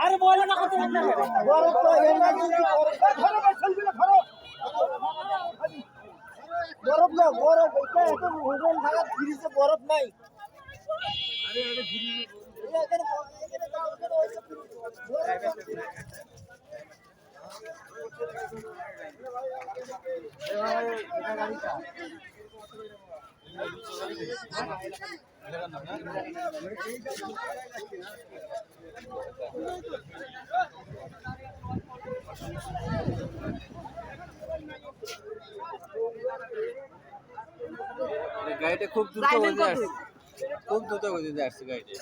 আরে বলে না কত বরফ তো বরফ না বরফ এটা এত হোটেল থাকা ফ্রিজে বরফ নাই। আরে আরে গাড়িটা খুব দ্রুত গতিতে আসছে, খুব দ্রুত গতিতে আসছে গাড়িটা।